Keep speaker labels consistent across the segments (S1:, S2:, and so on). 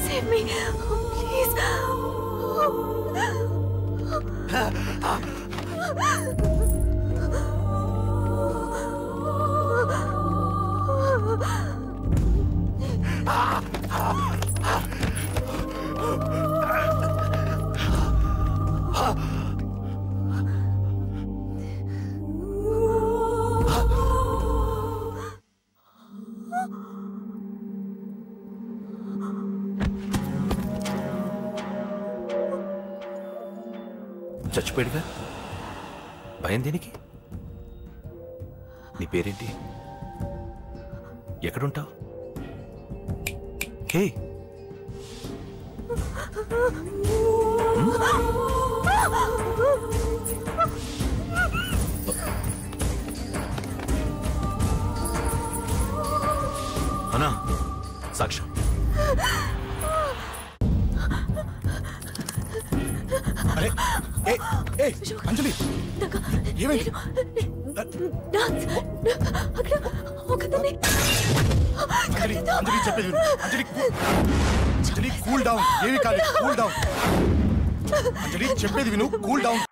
S1: Save me, please.
S2: చచ్చిపోయాడుగా, భయం దేనికి? నీ పేరేంటి? ఎక్కడుంటావు? హే, అన్నా సాక్ష్యం.
S3: అరే అంజలి ఏమైంది? అంజలి చెప్పేది అంజలి కూల్ డౌన్. ఏమి కాదు, కూల్ డౌన్. అంజలి చెప్పేది విను, కూల్ డౌన్.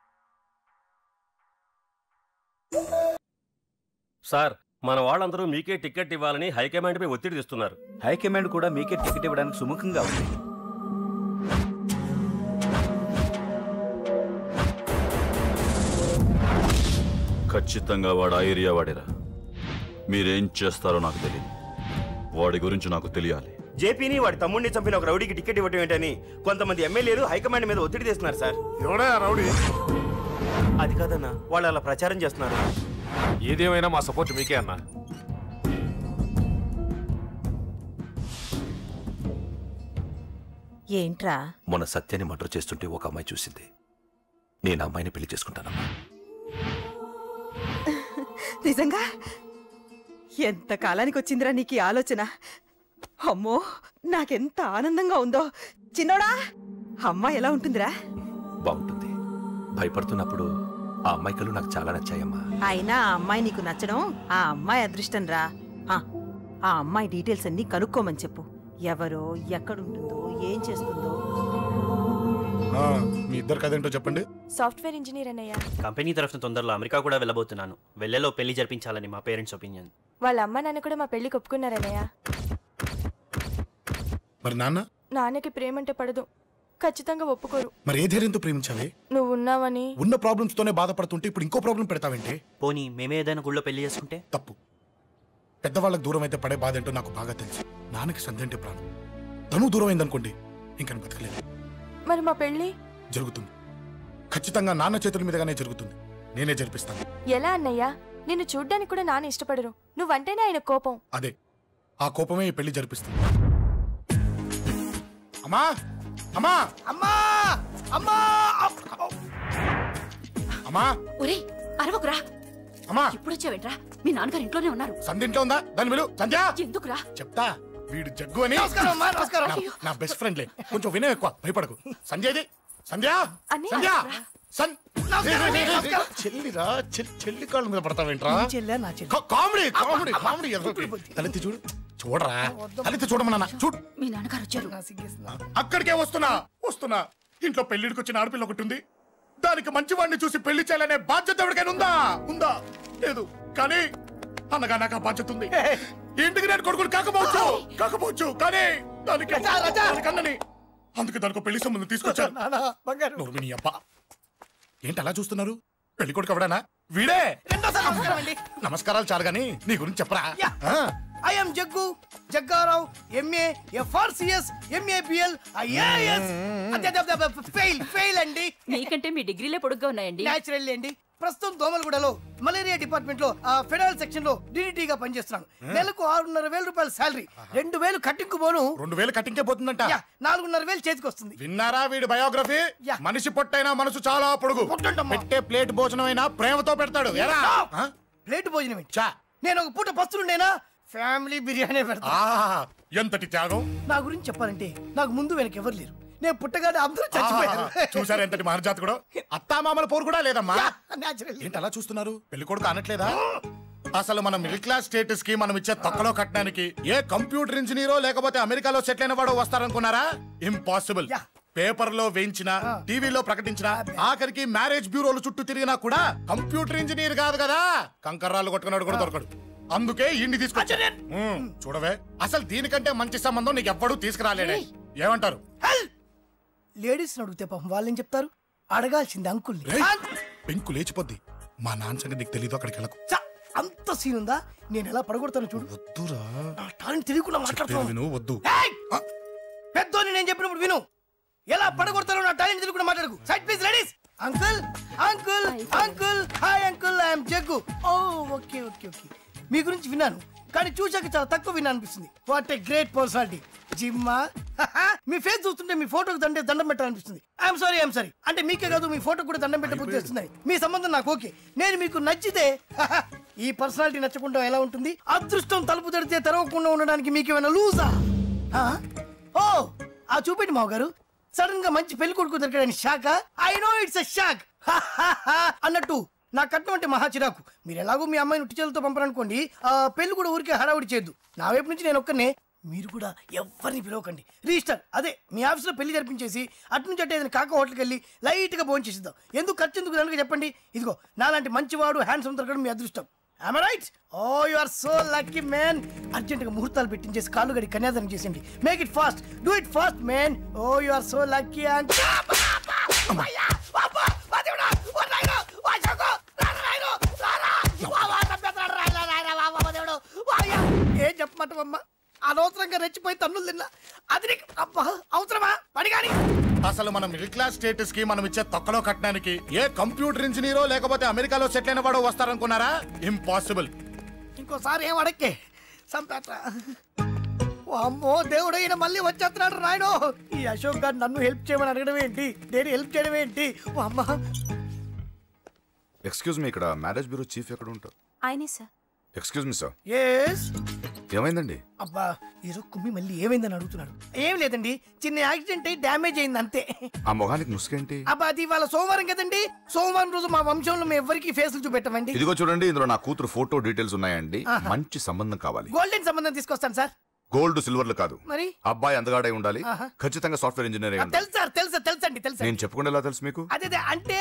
S4: సార్, మన వాళ్ళందరూ మీకే టికెట్ ఇవ్వాలని హైకమాండ్ పై ఒత్తిడి తెస్తున్నారు.
S5: హైకమాండ్ కూడా మీకే టికెట్ ఇవ్వడానికి సుముఖంగా ఉంది.
S6: ఖచ్చితంగా వాడు ఆ ఏరియా వాడేరా. మీరేం చేస్తారో నాకు తెలియదు, వాడి గురించి నాకు తెలియాలి.
S7: జేపీని వాడి తమ్ముడిని చంపిన ఒక రౌడీకి టికెట్ ఇవ్వటం ఏంటని కొంతమంది ఎమ్మెల్యేలు హైకమాండ్ మీద ఒత్తిడి తెస్తున్నారు సార్.
S3: ఎవడా రౌడీ?
S7: అది కాదన్నా, వాళ్ళు అలా ప్రచారం చేస్తున్నారు.
S8: ఏదేమైనా మా సపోర్ట్ మీకే అన్నా.
S9: ఏంట్రా?
S2: మొన్న సత్యాన్ని మర్డర్ చేస్తుంటే ఒక అమ్మాయి చూసింది. నేను అమ్మాయిని పెళ్లి చేసుకుంటానమ్మా.
S9: నిజంగా? ఎంత కాలానికి వచ్చిందిరా నీకు ఆలోచన? అమ్మో, నాకెంత ఆనందంగా ఉందో. చిన్నోడా, అమ్మాయి ఎలా ఉంటుందిరా?
S2: బాగుంటుంది. భయపడుతున్నప్పుడు ఆ అమ్మాయి కళ్ళు నాకు చాలా నచ్చాయమ్మా.
S9: అయినా ఆ అమ్మాయి నీకు నచ్చడం ఆ అమ్మాయి అదృష్టం రా. ఆ అమ్మాయి డీటెయిల్స్ అన్ని కనుక్కోమని చెప్పు. ఎవరో, ఎక్కడుంటుందో, ఏం చేస్తుందో.
S3: మీ ఇద్దరు కదేంటో చెప్పండి.
S1: సాఫ్ట్వేర్ ఇంజనీర్ అన్నయ్య.
S7: కంపెనీ తరఫున తొందరలో అమెరికా కూడా వెళ్ళబోతున్నాను. వెళ్ళేలో పెళ్లి జరిపించాలని మా పేరెంట్స్ ఒపీనియన్.
S1: వాళ్ళ అమ్మ నాన్న కూడా మా పెళ్లికి ఒప్పుకున్నారన్నయ్య.
S3: మరి నాన్న?
S1: నాన్నకి ప్రేమంటే పడదు, ఖచ్చితంగా ఒప్పుకోరు.
S3: మరి ఏ ధైర్యంతో ప్రేమించావే?
S1: నువ్వు ఉన్నావని.
S3: ఉన్న ప్రాబ్లమ్స్ తోనే బాధపడుతుంటే ఇప్పుడు ఇంకో ప్రాబ్లం పెడతావేంటే?
S7: పోనీ మేమే ఏదైనా గుళ్ళో పెళ్లి చేసుకుంటే?
S3: తప్పు. పెద్దవాళ్ళకి దూరం అయితే పడే బాధ ఏంటో నాకు బాగా తెలుసు. నాన్నకి సంధి అంటే ప్రాణం. తను దూరం అయిందనుకోండి, ఇంకా బతకలేదు.
S1: మరి మా పెళ్లి
S3: జరుగుతుంది. ఖచ్చితంగా నాన్న చేతుల మీదగానే జరుగుతుంది. నేనే జరిపిస్తాను.
S1: ఎలా అన్నయ్య? నిన్ను చూడ్డానికి కూడా నాన్న ఇష్టపడరు, నువ్వంటేనే ఆయన కోపం.
S3: అదే, ఆ కోపమే ఈ పెళ్లి జరిపిస్తుంది. అమ్మా అమ్మా అమ్మా అమ్మా అమ్మా!
S10: ఒరే అరవకురా.
S3: అమ్మా
S10: ఇప్పుడు వచ్చావేంట్రా? మీ నాన్నగారు ఇంట్లోనే ఉన్నారు.
S3: సంధ్య ఇంట్లో ఉందా? దాని విలు. సంధ్య!
S10: ఎందుకురా?
S3: చెప్తా. వీడు జగ్గు అని నా బెస్ట్ ఫ్రెండ్లే. కొంచెం వినయం ఎక్కువ, భయపడకు. సంధ్యది. సంధ్య! సంధ్య! చెల్లిరా, చెల్లి కాళ్ళ మీద పడతావేంట్రా? Comedy comedy comedy. తలెత్తి చూడు, చూడరా, తలెత్తి చూడమన్నా. చూడు,
S10: మీ నాన్నగారు వచ్చారు.
S3: అక్కడికే వస్తున్నా. ఇంట్లో పెళ్లిడికి వచ్చిన ఆడపిల్ల ఒకటి ఉంది. దానికి మంచివాడిని చూసి పెళ్లి చేయాలనే బాధ్యత ఎవరికైనా ఉందా? లేదు. కానీ అన్నగా నాకు ఆ బాధ్యత ఉంది. ఇంటికి నేను కొడుకుని కాకపోవచ్చు కానీ దానికి అన్నని. అందుకే దానికి పెళ్లి సంబంధం తీసుకొచ్చాను. ఏంటి అలా చూస్తున్నారు? పెళ్లి కొడుకు ఎవడానా? వీడే. నమస్కారాలు చాలు గాని నీ గురించి చెప్పరా.
S11: I am Jaggu, Jaggarao, MA, FRCS, MABL, IAS. Fail అండి.
S10: మీకంటే మీ డిగ్రీలే పొడుగ్గా ఉన్నాయండి.
S11: Naturally అండి. ప్రస్తుతం దోమలగూడలో మలేరియా డిపార్ట్మెంట్ లో ఫెడరల్ సెక్షన్ లో DDT గా పనిచేస్తున్నాను. నెలకు 6,500 రూపాయల శాలరీ, 2,000 కట్టింగ్ పోను.
S3: 2,000 కట్టింకే పోతుందంట.
S11: 4,500 చేతికి వస్తుంది.
S3: విన్నారా వీడి బయోగ్రఫీ? మనిషి పొట్టైనా మనసు చాలా పొడుగు. పెట్టే ప్లేట్ భోజనం అయినా ప్రేమతో పెడతాడు.
S11: ప్లేట్ భోజనం ఏంటి? నేను ఒక పూట పస్తులుండేనా ఫ్యామిలీ బిర్యానీ పెడతా.
S3: ఎంతటి త్యాగం!
S11: నా గురించి చెప్పాలంటే నాకు ముందు వెనక ఎవరు లేరు. నేను పుట్టగానే అందరూ చచ్చిపోయారు.
S3: చూసారు ఎంతటి మహర్జాత్ కూడా. అత్తామామల పోరు కూడా లేదమ్మా. ఏంటి అలా చూస్తున్నారు? పెళ్లి కొడుకు అనట్లేదా? అసలు మన మిడిల్ క్లాస్ స్టేటస్ కి మనం ఇచ్చే తక్కువలో కట్టడానికి ఏ కంప్యూటర్ ఇంజనీరో లేకపోతే అమెరికాలో సెటిల్ అయిన వాడు వస్తారనుకున్నారా? ఇంపాసిబుల్. పేపర్ లో వేయించిన, టీవీలో ప్రకటించిన, ఆఖరికి మ్యారేజ్ బ్యూరోలు చుట్టూ తిరిగినా కూడా కంప్యూటర్ ఇంజనీర్ కాదు కదా, కంకర్రాలు కొట్టుకున్నాడు కూడా దొరకడు. అందుకే ఇండి తీసుకొచ్చా. చూడవే, అసలు దీనికంటే మంచి సంబంధం నీకు ఎవ్వడూ తీసుకురాలేడే. ఏమంటారు?
S11: లేడీస్ అడిగితే పాపం వాళ్ళేం చెప్తారు? అడగాల్సింది అంకుల్.
S3: పెంకు లేచిపోద్ది. మా నాన్న సంగతి నీకు తెలీదు. అక్కడికి వెళ్ళకు.
S11: అంత సీన్ ఉందా? నేను ఎలా పడగొడతాను చూడు.
S3: వద్దురా,
S11: నా టాలెంట్ తెలియకుండా మాట్లాడుతున్నాను.
S3: విను, వద్దు.
S11: పెద్దోని నేను చెప్పినప్పుడు విను. ఎలా పడగొడతారో నా టాలెంట్ తెలియకుండా మాట్లాడకు. Side please ladies. Uncle uncle uncle hi uncle, I'm Jaggu. Oh okay okay okay. మీ గురించి విన్నాను కానీ చూశాక చాలా తక్కువ విన్నా అనిపిస్తుంది. What a great personality. జిమ్మా, మీ ఫేస్ చూస్తుంటే మీ ఫోటోకి దండం పెట్టాలనిపిస్తుంది. ఐఎమ్ సారీ అంటే మీకే కాదు, మీ ఫోటో కూడా దండం పెట్టే బుద్ధి వస్తుంది. మీ సంబంధం నాకు ఓకే. నేను మీకు నచ్చితే ఈ పర్సనాలిటీ నచ్చకుండా ఎలా ఉంటుంది? అదృష్టం తలుపు తెరితే తెరవకుండా ఉండడానికి మీకేమైనా లూజా? ఓ ఆ చూపెట్టి మావ గారు. సడన్ గా మంచి పెళ్లి కొడుకు దొరికాడని shock. I know it's a shock అన్నట్టు నా కట్నం అంటే మహా చిరాకు. మీరు ఎలాగో మీ అమ్మాయిని ఉట్టిచేలతో పంపరనుకోండి, పెళ్లి కూడా ఊరికే హడావుడి చేయొద్దు. నా వైపు నుంచి నేను ఒక్కనే, మీరు కూడా ఎవరిని పిలవకండి. రిజిస్టర్ అదే మీ ఆఫీస్లో పెళ్లి జరిపించేసి అటు నుంచి అంటే ఏదైనా కాక హోటల్కి వెళ్ళి లైట్గా భోజనం చేసిద్దాం. ఎందుకు ఖర్చు ఎందుకు దానికి చెప్పండి. ఇదిగో నాలాంటి మంచివాడు హ్యాండ్సమ్ దొరకడం మీ అదృష్టం. Am I right? Oh, you are so lucky, man. అర్జెంటుగా ముహూర్తాలు పెట్టించేసి కాళ్ళు గడి కన్యాదానం చేసేయండి. Make it fast. Do it fast, man. Oh, you are so lucky. ఏం చెప్పమంటావమ్మా? అనవసరంగా రెచ్చిపోయి తన్నులు తిన్నా. అది నీకు అబ్బా అవసరమా? పడిగాని
S3: అసలు మన మిడిల్ క్లాస్ స్టేటస్ కి మనం ఇచ్చే తక్కువలో కట్టడానికి ఏ కంప్యూటర్ ఇంజనీరో లేకపోతే అమెరికాలో సెటిల్ అయిన వాడు వస్తారనుకున్నారా? ఇంపాసిబుల్.
S11: ఇంకోసారి ఏం అడక్కే సంపేట. అమ్మో దేవుడు, ఈయన మళ్ళీ వచ్చేస్తున్నాడు రాయడు. ఈ అశోక్ గారు నన్ను హెల్ప్ చేయమని అడగడం ఏంటి, నేను హెల్ప్ చేయడం ఏంటి? అమ్మ
S12: ఎక్స్క్యూజ్ మీ, ఇక్కడ మ్యారేజ్ బ్యూరో చీఫ్ ఎక్కడ ఉంటారు?
S1: ఆయనే sir.
S12: Excuse me sir.
S11: Yes.
S12: ఏమైందండి?
S11: అబ్బా ఈరోజు కుమ్మి మళ్ళీ ఏమైందని అడుగుతున్నాడు. ఏం లేదండి, చిన్న యాక్సిడెంట్ అయి డ్యామేజ్ అయింది అంతే.
S12: ఆ మొహానికి ముసుకేంటి?
S11: అబ్బా అది ఇవాళ సోమవారం కదండి. సోమవారం రోజు మా వంశంలో మేము ఎవరికి ఫేసులు చూపెట్టమండి.
S12: ఇదిగో చూడండి, ఇందులో నా కూతురు ఫోటో డీటెయిల్స్ ఉన్నాయండి. మంచి సంబంధం కావాలి.
S11: గోల్డెన్ సంబంధం తీసుకొస్తాను సార్.
S12: గోల్డ్ సిల్వర్లు కాదు,
S11: మరి
S12: అబ్బాయి అందగాడై ఉండాలి. ఖచ్చితంగా సాఫ్ట్వేర్ ఇంజనీర్ అయి ఉండాలి.
S11: తెలుసండి.
S12: నేను చెప్పకుండా ఎలా తెలుసు మీకు?
S11: అదే అంటే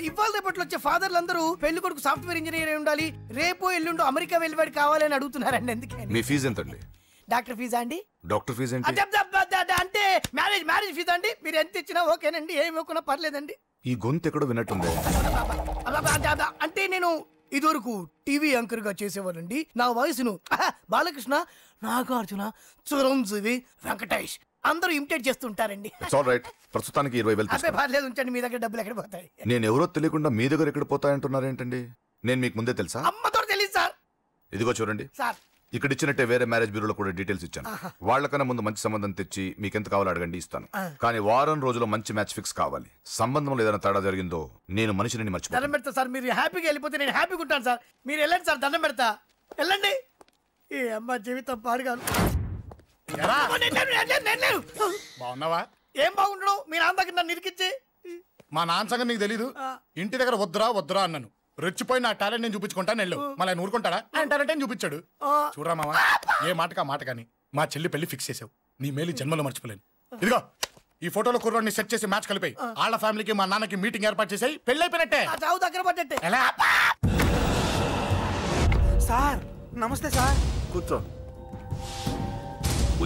S11: ఇవాళ రేపట్లో వచ్చే ఫాదర్లు అందరూ పెళ్లి కొడుకు సాఫ్ట్వేర్ ఇంజనీర్ అయి ఉండాలి, రేపు ఎల్లుండో అమెరికా వెళ్ళివాడు కావాలని అడుగుతున్నారండి. ఎందుకని?
S12: మీ ఫీజు ఎంతండి?
S11: డాక్టర్ ఫీజా అండి?
S12: డాక్టర్ ఫీజు ఏంటి?
S11: అంటే మ్యారేజ్ ఫీజా అండి. మీరు ఎంత ఇచ్చినా ఓకేనండి, ఏమి ఇవ్వకున్నా పర్లేదండి.
S12: ఈ గొంతు ఎక్కడో విన్నట్టుంది.
S11: అంటే నేను ఇదివరకు టీవీ యాంకర్ గా చేసేవాళ్ళండి. నా వయసును బాలకృష్ణ, నాగార్జున, చిరంజీవి, వెంకటేష్ అందరూ ఇమిటేట్ చేస్తుంటారండి.
S12: ప్రస్తుతానికి 20,000
S11: అదే పర్లేదు, ఉంచండి. మీ దగ్గర డబ్బులు ఎక్కడ పోతాయి?
S12: నేను ఎవరో తెలియకుండా మీ దగ్గర ఎక్కడ పోతాయంటున్నారేంటండి? నేను మీకు ముందే తెలుసా?
S11: అమ్మతో తెలియదు సార్.
S12: ఇదిగో చూడండి
S11: సార్,
S12: ఇక్కడ ఇచ్చినట్టే వేరే మ్యారేజ్ బ్యూరోలో కూడా డీటెయిల్స్ ఇచ్చాను. వాళ్ళకన్నా ముందు మంచి సంబంధం తెచ్చి మీకు ఎంత కావాలో అడగండి, ఇస్తాను. కానీ వారం రోజుల్లో మంచి మ్యాచ్ ఫిక్స్ కావాలి. సంబంధంలో ఏదైనా తేడా జరిగిందో నేను మనిషిని మర్చిపోతాను.
S11: దండం పెడతా సార్. మీరు హ్యాపీగా వెళ్ళిపోతే నేను హ్యాపీగా ఉంటాను సార్. మీరు వెళ్ళండి సార్, దండం పెడతా. వెళ్ళండి. ఈ అమ్మ జీవితం పాడుగాను.
S3: బాగున్నావా?
S11: ఏం బాగుండడం? మీ నాన్న దగ్గర నన్ను ఇరికిచ్చి.
S3: మా నాన్న సంగతి నీకు తెలీదు. ఇంటి దగ్గర వద్దురా అన్నాను. రెచ్చిపోయి నా టాలెంట్ నేను చూపించుకుంటాను. వెళ్ళు. మళ్ళీ ఆయన ఊరుకుంటాడా? ఆయన టాలెంట్ అని చూపించాడు. చూడరా మావా, ఏ మాటకా మాట కానీ మా చెల్లి పెళ్లి ఫిక్స్ చేసావు. నీ మేలు జన్మలో మర్చిపోలేను. ఇదిగో ఈ ఫోటోలో కుర్రాన్ని సెట్ చేసి మ్యాచ్ కలిపాయి. వాళ్ళ ఫ్యామిలీకి మా నాన్నకి మీటింగ్ ఏర్పాటు చేసాయి. పెళ్లి అయిపోయినట్టే.
S11: దగ్గర పడ్డట్టే.
S3: ఎలా?
S7: సార్ నమస్తే సార్.
S2: కూర్చో.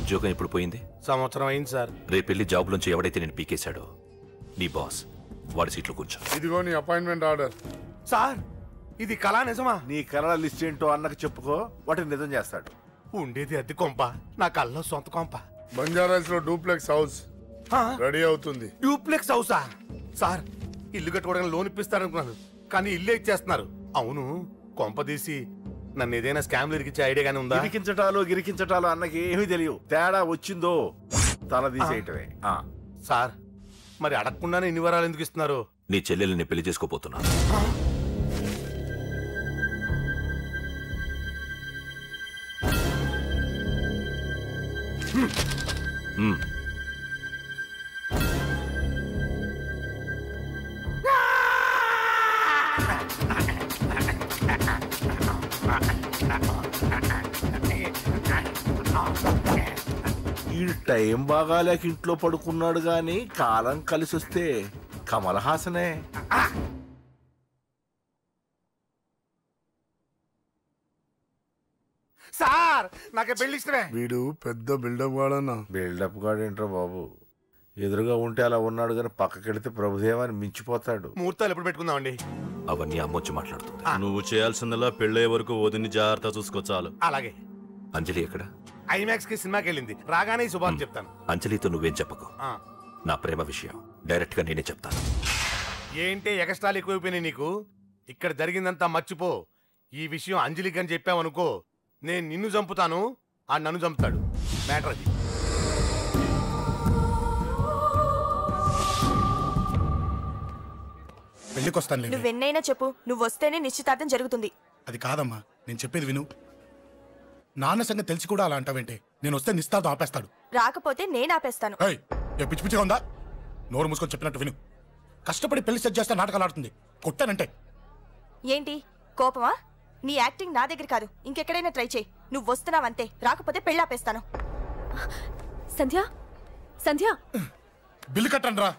S2: ఉద్యోగం ఎప్పుడు పోయింది?
S8: సంవత్సరం అయింది సార్.
S2: రేపెళ్ళి జాబ్ నుంచి ఎవడైతే నేను పీకేశాడో నీ బాస్, వాడి సీట్లో కూర్చో.
S3: ఇదిగో నీ అపాయింట్మెంట్ ఆర్డర్.
S7: సార్ ఇది కళా నిజమా?
S13: నీ కళల లిస్ట్ ఏంటో అన్నకు చెప్పుకో, వాటిని నిజం చేస్తాడు.
S8: ఉండేది అద్దె కొంప, నా కళ్ళలో సొంత కొంప.
S3: బంజారాస్ లో డూప్లెక్స్ హౌస్ రెడీ అవుతుంది.
S8: డూప్లెక్స్ హౌసా? సార్ ఇల్లు కట్టుకోవడానికి లోన్ ఇప్పిస్తారనుకున్నాను. కానీ ఇల్లే ఇచ్చేస్తున్నారు. అవును, కొంపదీసి నన్ను ఏదైనా స్కామ్లు ఇరికించే ఐడియా గానీ ఉందా?
S13: గిరికించటాలు అన్నకి ఏమీ తెలియదు. తేడా వచ్చిందో తల తీసేయటమే.
S8: సార్, మరి అడగకుండానే ఇన్ని వరాలు ఎందుకు ఇస్తున్నారు?
S2: నీ చెల్లెల్ని పెళ్లి చేసుకోపోతున్నా.
S13: ఈ టైం బాగాలేక ఇంట్లో పడుకున్నాడు గాని కాలం కలిసి వస్తే కమల్ హాసనే.
S8: సార్, నాకే పెళ్లి ఇష్టమే.
S3: వీడు పెద్ద బిల్డప్ వాడన్నా.
S13: బిల్డప్ గాడేంట్రా బాబు, ఎదురుగా ఉంటే అలా ఉన్నాడు గాని పక్కకెడితే ప్రభుదేవాన్ని మించిపోతాడు.
S8: ముహూర్తాలు ఎప్పుడు పెట్టుకుందామండి?
S2: అవన్నీ అమ్మొచ్చి మాట్లాడుతుంది.
S6: నువ్వు చేయాల్సిందలా పెళ్ళే వరకు వదిని జాగ్రత్త చూసుకో చాలు.
S8: అలాగే.
S2: అంజలి ఎక్కడ?
S8: ఐమాక్స్ కి సినిమాకి వెళ్ళింది. రాగానే శుభాన్ని చెప్తాను.
S2: అంజలితో నువ్వేం చెప్పకు. నా ప్రేమ విషయం డైరెక్ట్ గా నేనే చెప్తాను.
S8: ఏంటి ఎగస్ట్రాలు ఎక్కువైపోయినాయి నీకు? ఇక్కడ జరిగిందంతా మర్చిపో. ఈ విషయం అంజలికి అని చెప్పావనుకో, నేను నిన్ను చంపుతాను, ఆ నన్ను చంపుతాడు. మ్యాటర్ అది.
S3: పెళ్లికొస్తాను.
S1: నువ్వెన్నైనా చెప్పు, నువ్వు వస్తేనే నిశ్చితార్థం జరుగుతుంది.
S3: అది కాదమ్మా, నేను చెప్పేది విను. నాన్న సంగతి తెలిసి కూడా అలా అంటావేంటే? నేను వస్తే నిస్తార్థం ఆపేస్తాడు.
S1: రాకపోతే నేను ఆపేస్తాను.
S3: పిచ్చి పిచ్చిగా ఉందా? నోరు మూసుకొని చెప్పినట్టు విను. కష్టపడి పెళ్లి సెట్ చేస్తే నాటకాలు ఆడుతుంది. కొట్టానంటే
S1: ఏంటి కోపమా? నీ యాక్టింగ్ నా దగ్గర కాదు, ఇంకెక్కడైనా ట్రై చేయి. నువ్వు వస్తున్నావంతే, రాకపోతే పెళ్లి ఆపేస్తాను.
S10: సంధ్య, సంధ్య,
S3: బిల్లు కట్టండి రా.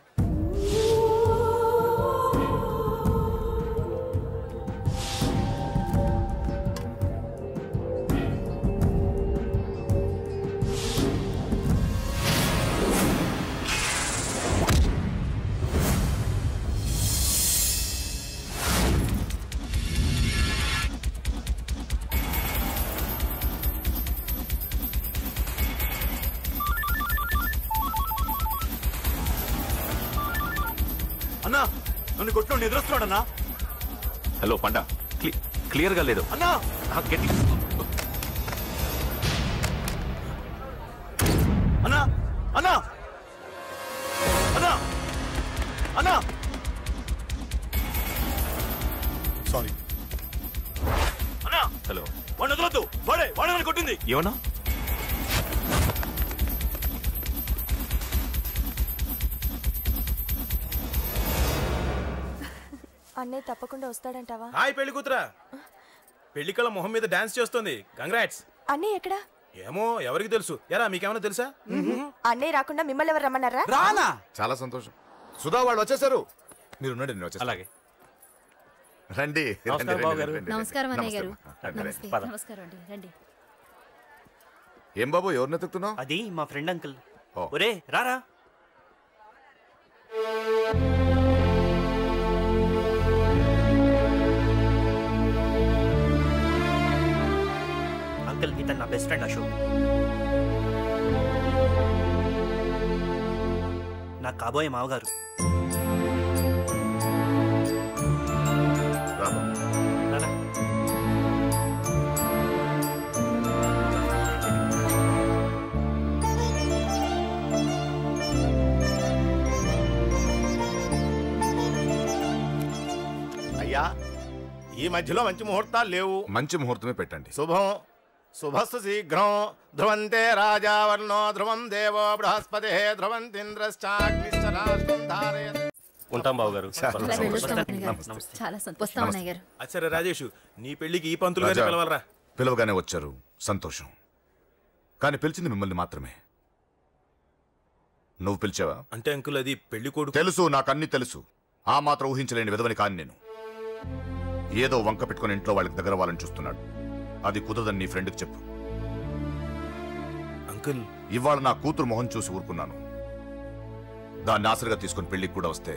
S7: అన్నా, నన్ను కొట్టు ఎదురొస్తున్నాడన్నా.
S2: హలో పండా, క్లియర్ గా లేదు
S7: అన్నా.
S2: గట్టి.
S7: అన్నా, అన్నా, అన్నా, అన్నా.
S3: సారీ
S7: అన్నా.
S2: హలో,
S7: వాడిని వదలొద్దు. వాడే నన్ను కొట్టింది.
S2: ఏమన్నా?
S1: అన్నయ్య తప్పకుండా వస్తాడంటావా?
S14: హాయ్ పెళ్లి కూతురా. పెళ్లి కళ మొహం మీద డాన్స్ చేస్తుంది. కంగ్రాట్స్.
S1: అన్నయ్య ఎక్కడా?
S14: ఏమో, ఎవరికి తెలుసు. ఎరా, మీకేమైనా తెలుసా?
S1: అన్నయ్య రాకుండా మిమ్మల్ని ఎవరు రమ్మన్నారా?
S12: రానా? చాలా సంతోషం. సుధా వాళ్ళు వచ్చేసారు. మీరు ఉండండి, నేను వచ్చేస్తాను.
S2: అలాగే.
S12: రండి.
S10: నమస్కారం అన్నయ్య గారు. నమస్కారం అండి. రండి.
S12: ఏం బాబు, ఎవరిని ఎత్తుకుతున్నావు?
S7: అది మా ఫ్రెండ్ అంకుల్. ఒరే రారా. అంకుల్, ఇతను నా బెస్ట్ ఫ్రెండ్ అశోక్. నా కాబోయే మావగారు.
S8: అయ్యా, ఈ మధ్యలో మంచి ముహూర్తాలు లేవు.
S12: మంచి ముహూర్తమే పెట్టండి.
S8: శుభం. శుభస్సు శీఘ్రం. ధ్రువంతే రాజావర్ణో ధ్రువం దేవో బృహస్పతి ధ్రువంతింద్రశ్చాగ్నిశ్చ రాష్ట్రం ధారయత్.
S4: ఉంటాం బాబు గారు.
S10: చాలా సంతోషం.
S14: అచ్చరే రాజేష్, నీ పెళ్లికి ఈ పంతులు గారిని పిలవాలరా.
S12: పిలవగానే వచ్చారు, సంతోషం. కానీ పిలిచింది మిమ్మల్ని మాత్రమే. నువ్వు పిలిచావా?
S14: అంటే అంకుల్, అది పెళ్లి కొడుకు.
S12: తెలుసు, నాకన్నీ తెలుసు. ఆ మాత్రం ఊహించలేని విధవని కాని నేను. ఏదో వంక పెట్టుకుని ఇంట్లో వాళ్ళకి దగ్గర వాళ్ళని చూస్తున్నాడు. అది కుదరదని నీ ఫ్రెండ్కి చెప్పు.
S14: అంకుల్,
S12: ఇవాళ నా కూతురు మొహం చూసి ఊరుకున్నాను. దాన్ని ఆసరిగా తీసుకుని పెళ్లికి కూడా వస్తే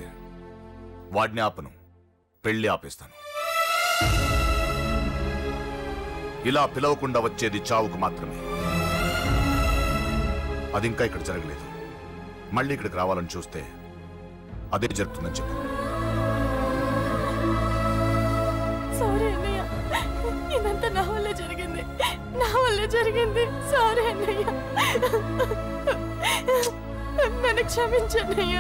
S12: వాడిని ఆపను, పెళ్లి ఆపేస్తాను. ఇలా పిలవకుండా వచ్చేది చావుకు మాత్రమే. అది ఇంకా ఇక్కడ జరగలేదు. మళ్ళీ ఇక్కడికి రావాలని చూస్తే అదే జరుగుతుందని చెప్పు.
S1: జరిగింది. సారీ అన్నయ్య, నన్ను క్షమించన్నయ్య.